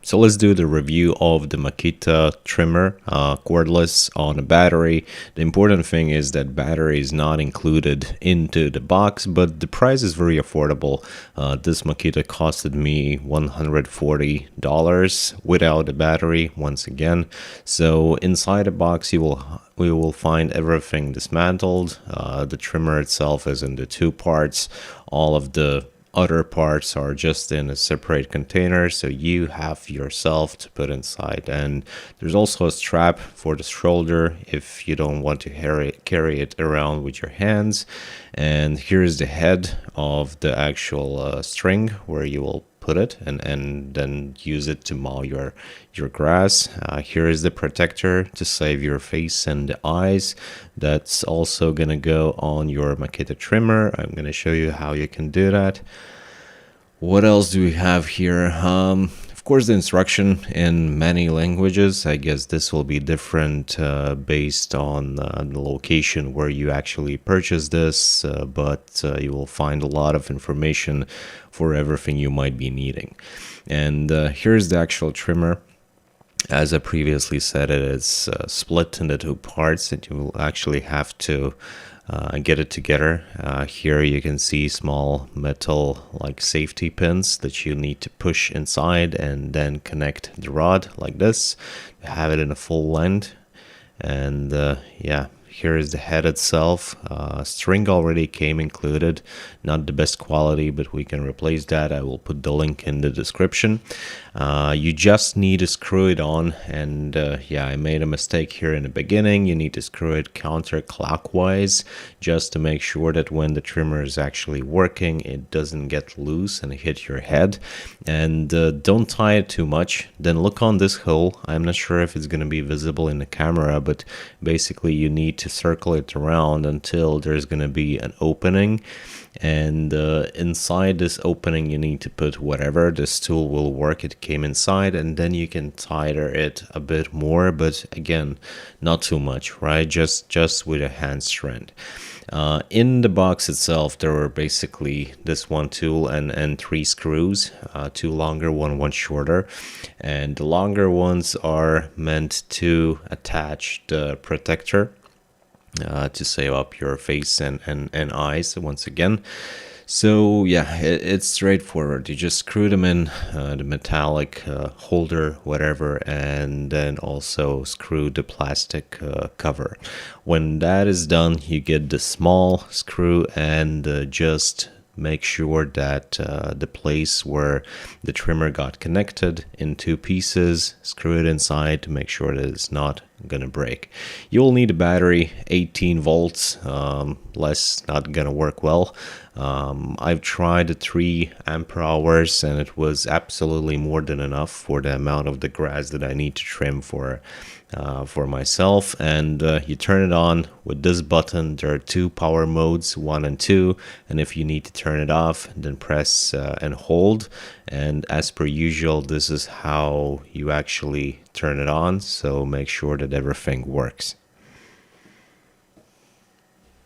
So let's do the review of the Makita trimmer, cordless on a battery. The important thing is that battery is not included into the box, but the price is very affordable. This Makita costed me $140 without the battery, once again. So inside the box we will find everything dismantled. The trimmer itself is in the two parts. All of the other parts are just in a separate container, so you have yourself to put inside. And there's also a strap for the shoulder if you don't want to carry it around with your hands. And here's the head of the actual string where you will put it and then use it to mow your grass. Here is the protector to save your face and the eyes. That's also gonna go on your Makita trimmer. I'm gonna show you how you can do that. What else do we have here? Of course, the instruction in many languages. I guess this will be different based on the location where you actually purchase this, but you will find a lot of information for everything you might be needing. And here's the actual trimmer. As I previously said, it is split into two parts, and you will actually have to get it together. Here you can see small metal like safety pins that you need to push inside and then connect the rod like this. Have it in a full length. And yeah, here is the head itself. String already came included, not the best quality, but we can replace that. I will put the link in the description. You just need to screw it on, and yeah, I made a mistake here in the beginning. You need to screw it counterclockwise just to make sure that when the trimmer is actually working, it doesn't get loose and hit your head. And don't tie it too much. Then look on this hole. I'm not sure if it's going to be visible in the camera, but basically you need to circle it around until there's going to be an opening. And inside this opening you need to put whatever. This tool will work. It came inside, and then you can tighten it a bit more, but again, not too much, right? Just with a hand strength. In the box itself there were basically this one tool and three screws, two longer, one shorter, and the longer ones are meant to attach the protector to save up your face and eyes once again. So yeah, it's straightforward. You just screw them in the metallic holder, whatever, and then also screw the plastic cover. When that is done, you get the small screw and just make sure that the place where the trimmer got connected in two pieces, screw it inside to make sure that it's not gonna break. You'll need a battery, 18 volts, less not gonna work well. I've tried the 3 ampere hours and it was absolutely more than enough for the amount of the grass that I need to trim for myself. And you turn it on with this button. There are 2 power modes, 1 and 2, and if you need to turn it off, then press and hold. And as per usual, this is how you actually turn it on, so make sure that everything works.